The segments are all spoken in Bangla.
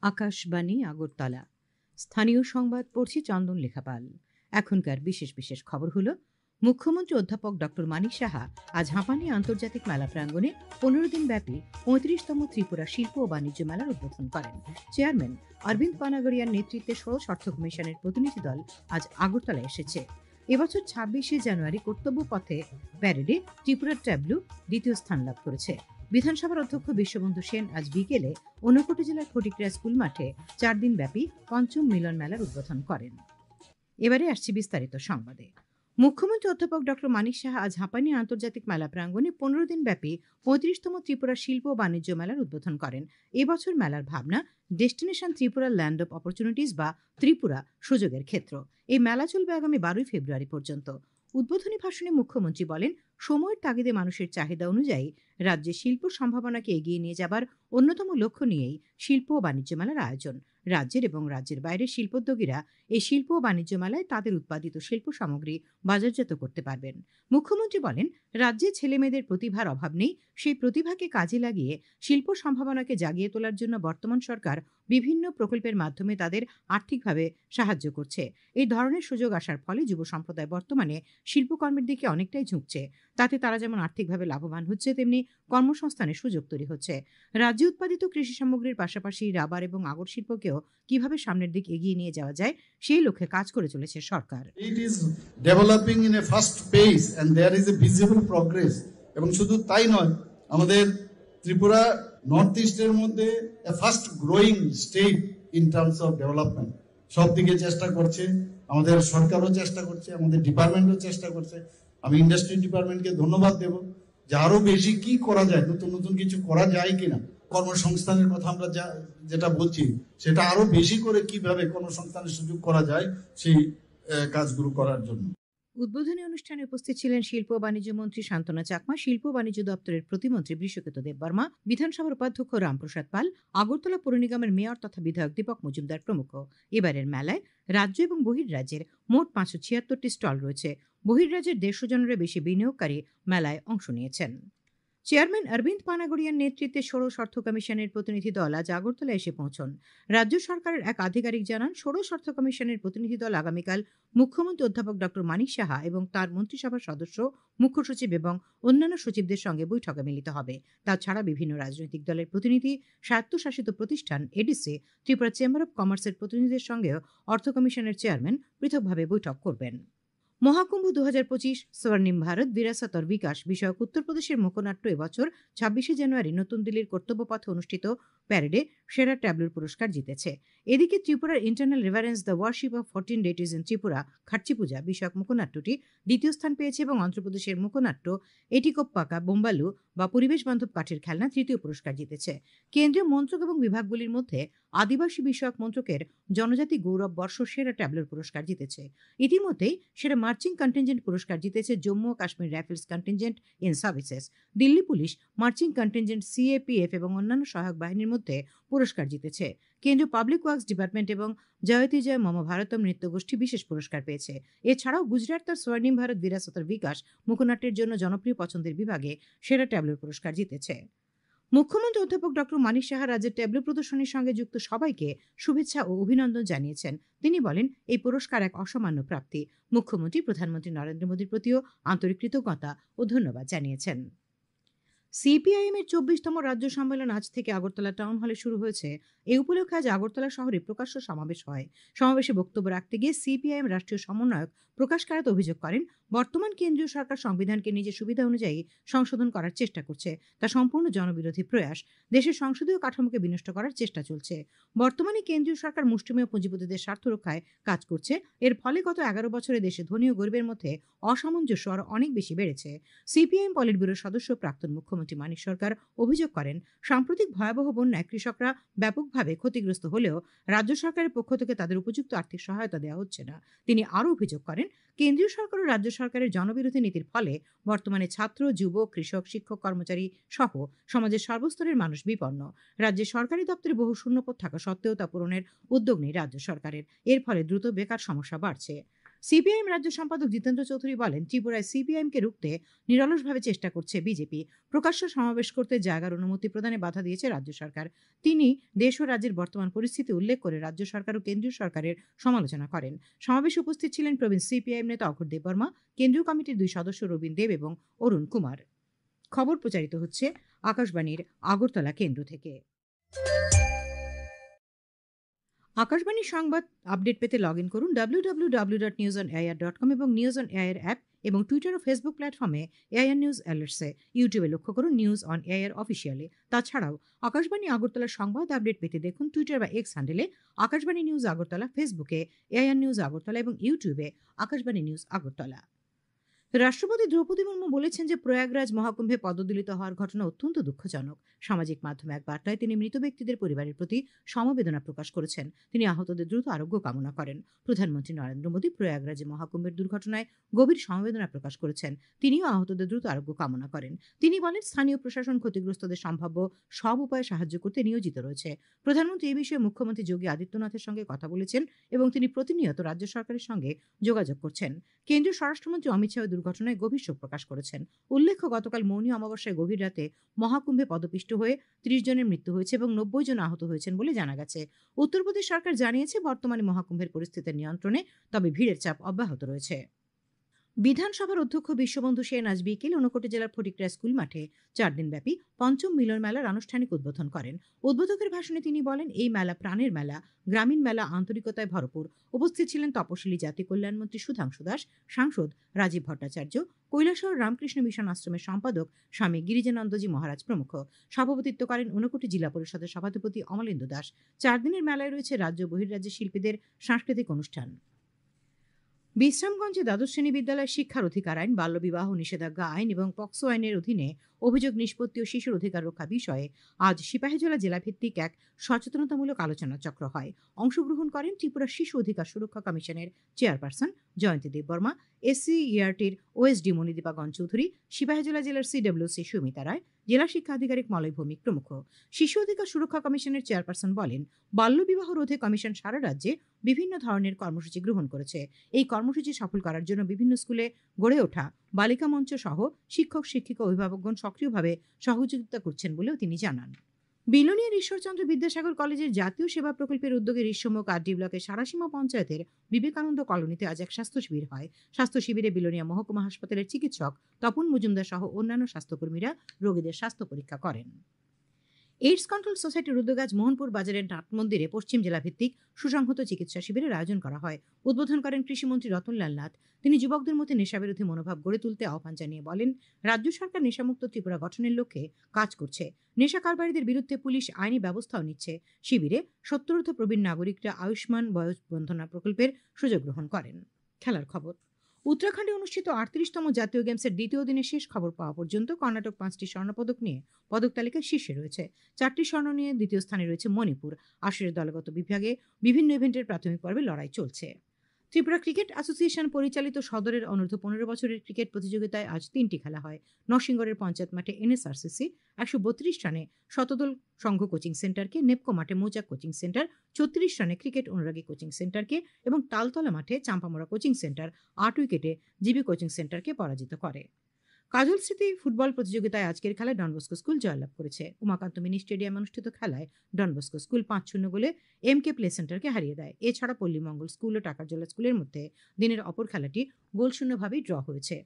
আকাশবাণী আগরতলা। স্থানীয় সংবাদ পড়ছি চন্দন লেখাপাল। এখনকার বিশেষ বিশেষ খবর হলো, মুখ্যমন্ত্রী অধ্যাপক ডক্টর মানিক সাহা আজ হাঁপানি আন্তর্জাতিক মেলা প্রাঙ্গণে 15 দিন ব্যাপী 35তম ত্রিপুরা শিল্প ও বাণিজ্য মেলার উদ্বোধন করেন। চেয়ারম্যান অরবিন্দ পানাগড়িয়ার নেতৃত্বে ষোড়শ অর্থ কমিশনের প্রতিনিধি দল আজ আগরতলা এসেছে। এবছর 26শে জানুয়ারি কর্তব্য পথে প্যারেডে ত্রিপুরার ট্যাবলু দ্বিতীয় স্থান লাভ করেছে। বিধানসভার অধ্যক্ষ বিশ্ববন্ধু সেন আজ বিকেলে ঊনকোটি জেলার ফটিকরা স্কুল মাঠে 4 দিন ব্যাপী পঞ্চম মিলন মেলার উদ্বোধন করেন। এবারে আসছে বিস্তারিত সংবাদে। মুখ্যমন্ত্রী অধ্যাপক ডক্টর মানিক সাহা আজ হাঁপানি আন্তর্জাতিক মেলা প্রাঙ্গণে 15 দিন ব্যাপী 35তম ত্রিপুরা শিল্প ও বাণিজ্য মেলার উদ্বোধন করেন। এবছর মেলার ভাবনা destination Tripura land of opportunities বা ত্রিপুরা সুযোগের ক্ষেত্র। এই মেলা চলবে আগামী 12 ফেব্রুয়ারি পর্যন্ত। উদ্বোধনী ভাষণে মুখ্যমন্ত্রী বলেন, সময়ের তাগিদে মানুষের চাহিদা অনুযায়ী রাজ্যে শিল্প সম্ভাবনাকে এগিয়ে নিয়ে যাবার অন্যতম লক্ষ্য নিয়েই শিল্প ও বাণিজ্য মেলার আয়োজন। রাজ্যের এবং রাজ্যের বাইরের শিল্পোদ্যোগীরা এই শিল্প ও বাণিজ্য মেলায় তাদের উৎপাদিত শিল্প সামগ্রী বাজারজাত করতে পারবেন। মুখ্যমন্ত্রী বলেন, রাজ্যে ছেলেমেয়েদের প্রতিভার অভাব নেই, সেই প্রতিভাকে কাজে লাগিয়ে শিল্প সম্ভাবনাকে জাগিয়ে তোলার জন্য বর্তমান সরকার বিভিন্ন প্রকল্পের মাধ্যমে তাদের আর্থিকভাবে সাহায্য করছে। এই ধরনের সুযোগ আসার ফলে যুব সম্প্রদায় বর্তমানে শিল্পকর্মের দিকে অনেকটাই ঝুঁকছে। তাতে তারা যেমন আর্থিকভাবে লাভবান হচ্ছে, তেমনি কর্মসংস্থানের সুযোগ তৈরি হচ্ছে। রাজ্যে উৎপাদিত কৃষি সামগ্রীর পাশাপাশি রাবার এবং আগর শিল্পকেও কিভাবে সামনের দিকে এগিয়ে নিয়ে যাওয়া যায়, সেই লক্ষ্যে কাজ করে চলেছে সরকার। It is developing in a fast pace and there is a visible progress. এবং শুধু তাই নয়, আমাদের ত্রিপুরা নর্থ ইস্টের মধ্যে a fast growing state in terms of development. সব দিকে চেষ্টা করছে, আমাদের সরকারও চেষ্টা করছে, আমাদের ডিপার্টমেন্টও চেষ্টা করছে। আমি ইন্ডাস্ট্রি ডিপার্টমেন্টকে ধন্যবাদ দেব যে আরো বেশি কি করা যায়, নতুন নতুন কিছু করা যায় কিনা। কর্মসংস্থানের কথা আমরা যেটা বলছি, সেটা আরো বেশি করে কিভাবে কর্মসংস্থানের সুযোগ করা যায় সেই কাজগুলো করার জন্য। উদ্বোধনী অনুষ্ঠানে উপস্থিত ছিলেন শিল্প ও বাণিজ্য মন্ত্রী শান্তনা চাকমা, শিল্প ও বাণিজ্য দপ্তরের প্রতিমন্ত্রী বৃষকেতু দেববর্মা, বিধানসভার উপাধ্যক্ষ রামপ্রসাদ পাল, আগরতলা পৌর নিগমের মেয়র তথা বিধায়ক দীপক মজুমদার প্রমুখ। এবারের মেলায় রাজ্য এবং বহির্রাজ্যের মোট 576টি স্টল রয়েছে। বহির্রাজ্যের 150 জনেরও বেশি বিনিয়োগকারী মেলায় অংশ নিয়েছেন। চেয়ারম্যান অরবিন্দ পানাগড়িয়ার নেতৃত্বে ষোড়শ অর্থ কমিশনের প্রতিনিধি দল আজ আগরতলা এসে পৌঁছন। রাজ্য সরকারের এক আধিকারিক জানান, ষোড়শ অর্থ কমিশনের প্রতিনিধি দল আগামীকাল মুখ্যমন্ত্রী অধ্যাপক ডক্টর মানিক সাহা এবং তার মন্ত্রিসভার সদস্য, মুখ্য সচিব এবং অন্যান্য সচিবদের সঙ্গে বৈঠকে মিলিত হবে। তাছাড়া বিভিন্ন রাজনৈতিক দলের প্রতিনিধি, স্বায়ত্তশাসিত প্রতিষ্ঠান এডিসি, ত্রিপুরা চেম্বার অব কমার্সের প্রতিনিধিদের সঙ্গেও অর্থ কমিশনের চেয়ারম্যান পৃথকভাবে বৈঠক করবেন। মহাকুম্ভ 2025 স্বর্ণিম ভারত বিরাসত और বিকাশ বিষয়ক উত্তরপ্রদেশের মুখনাট্য এবছর 26শে জানুয়ারি নতুন দিল্লির কর্তব্য পথে অনুষ্ঠিত প্যারেডে সেরা ট্যাবলুর পুরস্কার জিতেছে। এদিকে ত্রিপুরার eternal reverence the worship of 14 deities in Tripura Kharchi Puja বিষয়ক মুখনাট্যটি দ্বিতীয় স্থান পেয়েছে এবং অন্ধ্রপ্রদেশের মুখনাট্য এটিকোপ্পাকা বোম্বালু বা পরিবেশ বান্ধব কাঠের খেলনা তৃতীয় পুরস্কার জিতেছে। কেন্দ্রীয় মন্ত্রক এবং বিভাগগুলির মধ্যে আদিবাসী বিষয়ক মন্ত্রকের জনজাতি গৌরব বর্ষ সেরা ট্যাবলুর পুরস্কার জিতেছে। ইতিমধ্যেই সেরা মার্চিং কন্টিনজেন্ট পুরস্কার জিতেছে জম্মু ও Kashmir rifles contingent in services. Delhi police marching contingent CAPF এবং অন্যান্য সহায়ক বাহিনীর মধ্যে পুরস্কার জিতেছে। কেন্দ্রীয় পাবলিক ওয়ার্কস ডিপার্টমেন্ট এবং জয়তী জয় মম ভারতম নৃত্য গোষ্ঠী বিশেষ পুরস্কার পেয়েছে। এছাড়াও গুজরাট তার স্বর্ণিম ভারত বিরাসত और বিকাশ মুখনাট্যের জন্য জনপ্রিয় পছন্দের বিভাগে সেরা ট্যাবলুর পুরস্কার জিতেছে। মুখ্যমন্ত্রী অধ্যাপক ডক্টর মানিক সাহা রাজ্যের ট্যাবলু প্রদর্শনীর সঙ্গে যুক্ত সবাইকে শুভেচ্ছা ও অভিনন্দন জানিয়েছেন। তিনি বলেন, এই পুরস্কার এক অসামান্য প্রাপ্তি। মুখ্যমন্ত্রী প্রধানমন্ত্রী নরেন্দ্র মোদীর প্রতিও আন্তরিক কৃতজ্ঞতা ও ধন্যবাদ জানিয়েছেন। সিপিআইএম এর 24তম রাজ্য সম্মেলন আজ থেকে আগরতলা টাউন হলে শুরু হয়েছে। এই উপলক্ষে আজ আগরতলা শহরে প্রকাশ্য সমাবেশ হয়। সমাবেশে বক্তব্য রাখতে গিয়ে সিপিআইএম রাষ্ট্রীয় সমন্বয়ক প্রকাশ কারাত অভিযোগ করেন, বর্তমান কেন্দ্রীয় সরকার সংবিধানকে নিজের সুবিধা অনুযায়ী সংশোধন করার চেষ্টা করছে। তা সম্পূর্ণ জনবিরোধী প্রয়াস। দেশের সংসদীয় কাঠামোকে বিনষ্ট করার চেষ্টা চলছে। বর্তমানে কেন্দ্রীয় সরকার মুষ্টিমেয় পুঁজিপতিদের স্বার্থ রক্ষায় কাজ করছে। এর ফলে গত 11 বছরে দেশে ধনী ও গরিবের মধ্যে অসামঞ্জস্য আরও অনেক বেশি বেড়েছে। সিপিআইএম পলিট ব্যুরোর সদস্য প্রাক্তন মুখ্যমন্ত্রী মানিক সরকার অভিযোগ করেন, সাম্প্রতিক ভয়াবহ বন্যায় কৃষকরা ব্যাপকভাবে ক্ষতিগ্রস্ত হলেও রাজ্য সরকারের পক্ষ থেকে তাদের উপযুক্ত আর্থিক সহায়তা দেওয়া হচ্ছে না। তিনি আরও অভিযোগ করেন, কেন্দ্রীয় সরকার ও রাজ্য সরকারের জনবিরোধী নীতির ফলে বর্তমানে ছাত্র, যুব, কৃষক, শিক্ষক, কর্মচারী সহ সমাজের সর্বস্তরের মানুষ বিপন্ন। রাজ্যের সরকারি দপ্তরে বহু শূন্যপদ থাকা সত্ত্বেও তা পূরণের উদ্যোগ নেই রাজ্য সরকারের। এর ফলে দ্রুত বেকার সমস্যা বাড়ছে। সিপিআইএম রাজ্য সম্পাদক জিতেন্দ্র চৌধুরী বলেন, ত্রিপুরায় সিপিআইএমকে রুখতে নিরলসভাবে চেষ্টা করছে বিজেপি। প্রকাশ্য সমাবেশ করতে জায়গার অনুমতি প্রদানে বাধা দিয়েছে রাজ্য সরকার। তিনি দেশ ও রাজ্যের বর্তমান পরিস্থিতি উল্লেখ করে রাজ্য সরকার ও কেন্দ্রীয় সরকারের সমালোচনা করেন। সমাবেশে উপস্থিত ছিলেন প্রবীণ সিপিআইএম নেতা অঘোর দেববর্মা, কেন্দ্রীয় কমিটির 2 সদস্য রবীন দেব এবং অরুণ কুমার। খবর প্রচারিত হচ্ছে আকাশবাণীর আগরতলা কেন্দ্র থেকে। আকাশবাণী সংবাদ আপডেট পেতে লগ ইন করুন www.newsonair.com এবং নিউজ অন এয়ার অ্যাপ এবং টুইটার ও ফেসবুক প্ল্যাটফর্মে এআইআর নিউজ অ্যালার্টসে। ইউটিউবে লক্ষ্য করুন নিউজ অন এয়ার অফিসিয়ালি। তাছাড়াও আকাশবাণী আগরতলার সংবাদ আপডেট পেতে দেখুন টুইটার বা এক্স হ্যান্ডেলে আকাশবাণী নিউজ আগরতলা, ফেসবুকে এআইআর নিউজ আগরতলা এবং ইউটিউবে আকাশবাণী নিউজ আগরতলা। রাষ্ট্রপতি দ্রৌপদী মুর্মু বলেছেন যে প্রয়াগরাজ মহাকুম্ভে পদদলিত হওয়ার ঘটনা অত্যন্ত দুঃখজনক। সামাজিক মাধ্যমে এক বার্তায় তিনি মৃত ব্যক্তিদের পরিবারের প্রতি সমবেদনা প্রকাশ করেছেন। তিনি আহতদের দ্রুত আরোগ্য কামনা করেন। প্রধানমন্ত্রী নরেন্দ্র মোদী প্রয়াগরাজে মহাকুম্ভের দুর্ঘটনায় গভীর সমবেদনা প্রকাশ করেছেন। তিনিও আহতদের দ্রুত আরোগ্য কামনা করেন। তিনি বলেন, স্থানীয় প্রশাসন ক্ষতিগ্রস্তদের সম্ভাব্য সব উপায়ে সাহায্য করতে নিয়োজিত রয়েছে। প্রধানমন্ত্রী এই বিষয়ে মুখ্যমন্ত্রী যোগী আদিত্যনাথের সঙ্গে কথা বলেছেন এবং তিনি প্রতিনিয়ত রাজ্য সরকারের সঙ্গে যোগাযোগ করছেন। কেন্দ্রীয় স্বরাষ্ট্রমন্ত্রী অমিত শাহ দুর্ঘটনায় গভীর শোক প্রকাশ করেছেন। উল্লেখ্য, গতকাল মৌনী অমাবস্যায় গভীর রাতে মহাকুম্ভে পদপিষ্ট হয়ে 30 জনের মৃত্যু হয়েছে এবং 90 জন আহত হয়েছেন বলে জানা গেছে। উত্তরপ্রদেশ সরকার জানিয়েছে বর্তমানে মহাকুম্ভের পরিস্থিতি নিয়ন্ত্রণে, তবে ভিড়ের চাপ অব্যাহত রয়েছে। বিধানসভার অধ্যক্ষ বিশ্ববন্ধু সেন আজ বিকেল ঊনকোটি জেলার ফটিকরা স্কুল মাঠে 4 দিনব্যাপী পঞ্চম মিলন মেলার আনুষ্ঠানিক উদ্বোধন করেন। উদ্বোধকের ভাষণে তিনি বলেন, এই মেলা প্রাণের মেলা, গ্রামীণ মেলা, আন্তরিকতায় ভরপুর। উপস্থিত ছিলেন তপশিলি জাতি কল্যাণমন্ত্রী সুধাংশু দাস, সাংসদ রাজীব ভট্টাচার্য, কৈলাসহর রামকৃষ্ণ মিশন আশ্রমের সম্পাদক স্বামী গিরিজানন্দজি মহারাজ প্রমুখ। সভাপতিত্ব করেন ঊনকোটি জেলা পরিষদের সভাধিপতি অমলেন্দু দাস। 4 দিনের মেলায় রয়েছে রাজ্য বহির্রাজ্যের শিল্পীদের সাংস্কৃতিক অনুষ্ঠান। বিশ্রামগঞ্জে দ্বাদশ শ্রেণী বিদ্যালয়ের শিক্ষার অধিকার আইন, বাল্যবিবাহ নিষেধাজ্ঞা আইন এবং পক্সো আইনের অধীনে অভিযোগ নিষ্পত্তি ও শিশুর অধিকার রক্ষা বিষয়ে আজ সিপাহীজলা জেলাভিত্তিক এক সচেতনতামূলক আলোচনা চক্র হয়। অংশগ্রহণ করেন ত্রিপুরা শিশু অধিকার সুরক্ষা কমিশনের চেয়ারপারসন জয়ন্তী দেববর্মা, এসসিইআরটির ওএসডি মণিদীপা গণ চৌধুরী, সিপাহীজলা জেলার সিডব্লিউসি সুমিতা রায়, জেলা শিক্ষা আধিকারিক মলয় ভৌমিক প্রমুখ। শিশু অধিকার সুরক্ষা কমিশনের চেয়ারপারসন বলেন, বাল্যবিবাহ রোধে কমিশন সারা রাজ্যে বিভিন্ন ধরনের কর্মসূচি গ্রহণ করেছে। এই কর্মসূচি সফল করার জন্য বিভিন্ন স্কুলে গড়ে ওঠা বালিকা মঞ্চ সহ শিক্ষক, শিক্ষিকা, অভিভাবকগণ সক্রিয়ভাবে সহযোগিতা করছেন বলেও তিনি জানান। বিলোনিয়ার ঈশ্বরচন্দ্র বিদ্যাসাগর কলেজের জাতীয় সেবা প্রকল্পের উদ্যোগে ঋষ্যমুখ আরডি ব্লকের সারাসীমা পঞ্চায়েতের বিবেকানন্দ কলোনিতে আজ এক স্বাস্থ্য শিবির হয়। স্বাস্থ্য শিবিরে বিলোনিয়া মহকুমা হাসপাতালের চিকিৎসক তপন মজুমদার সহ অন্যান্য স্বাস্থ্যকর্মীরা রোগীদের স্বাস্থ্য পরীক্ষা করেন। এইডস কন্ট্রোল সোসাইটির উদ্যোগে আজ মোহনপুর বাজারের নাট মন্দিরে পশ্চিম জেলা ভিত্তিক সুসংহত চিকিৎসা শিবিরের আয়োজন করা হয়। উদ্বোধন করেন কৃষিমন্ত্রী রতনলাল নাথ। তিনি যুবকদের মধ্যে নেশাবিরোধী মনোভাব গড়ে তুলতে আহ্বান জানিয়ে বলেন, রাজ্য সরকার নেশামুক্ত ত্রিপুরা গঠনের লক্ষ্যে কাজ করছে। নেশা কারবারিদের বিরুদ্ধে পুলিশ আইনি ব্যবস্থাও নিচ্ছে। শিবিরে 70 প্রবীণ নাগরিকরা আয়ুষ্মান বয়স বন্ধনা প্রকল্পের সুযোগ গ্রহণ করেন। খেলার খবর। উত্তরাখণ্ডে অনুষ্ঠিত 38তম জাতীয় গেমসের দ্বিতীয় দিনের শেষ খবর পাওয়া পর্যন্ত কর্ণাটক 5টি স্বর্ণপদক নিয়ে পদক তালিকায় শীর্ষে রয়েছে। 4টি স্বর্ণ নিয়ে দ্বিতীয় স্থানে রয়েছে মণিপুর। আসরের দলগত বিভাগে বিভিন্ন ইভেন্টের প্রাথমিক পর্বে লড়াই চলছে। ত্রিপুরা ক্রিকেট অ্যাসোসিয়েশন পরিচালিত সদরের অনূর্ধ্ব 15 বছরের ক্রিকেট প্রতিযোগিতায় আজ 3টি খেলা হয়। নরসিংগড়ের পঞ্চায়েত মাঠে এনএসআরসিসি 132 রানে শতদল সংঘ কোচিং সেন্টারকে, নেপকো মাঠে মৌচাক কোচিং সেন্টার 36 রানে ক্রিকেট অনুরাগী কোচিং সেন্টারকে এবং তালতলা মাঠে চাম্পামোড়া কোচিং সেন্টার 8 উইকেটে জিবি কোচিং সেন্টারকে পরাজিত করে। কাজল স্মৃতি ফুটবল প্রতিযোগিতায় আজকের খেলায় ডনবস্কো স্কুল জয়লাভ করেছে। উমাকান্ত মিনি স্টেডিয়ামে অনুষ্ঠিত খেলায় ডনবস্কো স্কুল 5-0 গোলে এমকে প্লে সেন্টারকে হারিয়ে দেয়। এছাড়া পল্লীমঙ্গল স্কুল ও টাকারজলা স্কুলের মধ্যে দিনের অপর খেলাটি গোলশূন্যভাবেই ড্র হয়েছে।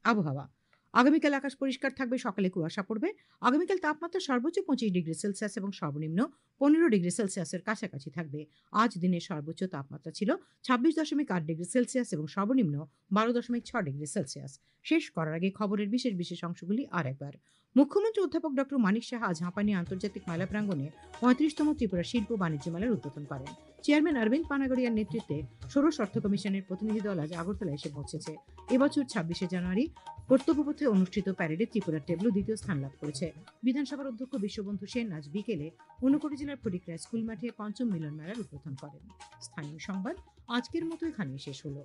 আবহাওয়া। আগামীকাল আকাশ পরিষ্কার থাকবে, সকালে কুয়াশা পড়বে। আগামীকাল তাপমাত্রা সর্বোচ্চ 25 ডিগ্রি সেলসিয়াস এবং সর্বনিম্ন 15 ডিগ্রি সেলসিয়াসের কাছাকাছি থাকবে। আজ দিনের সর্বোচ্চ তাপমাত্রা ছিল 26.8 ডিগ্রি সেলসিয়াস এবং সর্বনিম্ন 12.6 ডিগ্রি সেলসিয়াস। শেষ করার আগে খবরের বিশেষ বিশেষ অংশগুলি আর একবার। মুখ্যমন্ত্রী অধ্যাপক ডক্টর মানিক সাহা আজ হাঁপানি আন্তর্জাতিক মেলা প্রাঙ্গণে 35তম ত্রিপুরা শিল্প বাণিজ্য মেলার উদ্বোধন করেন। চেয়ারম্যান অরবিন্দ পানাগড়িয়ার নেতৃত্বে ষোড়শ অর্থ কমিশনের প্রতিনিধি দল আজ আগরতলা এসে পৌঁছেছে। এবছর 26শে জানুয়ারি কর্তব্যপথে অনুষ্ঠিত প্যারেডে ত্রিপুরার টেবলু দ্বিতীয় স্থান লাভ করেছে। বিধানসভার অধ্যক্ষ বিশ্ববন্ধু সেন আজ বিকেলে ঊনকোটি জেলার ফটিকরা স্কুল মাঠে পঞ্চম মিলন মেলার উদ্বোধন করেন। স্থানীয় সংবাদ আজকের মতো এখানেই শেষ হলো।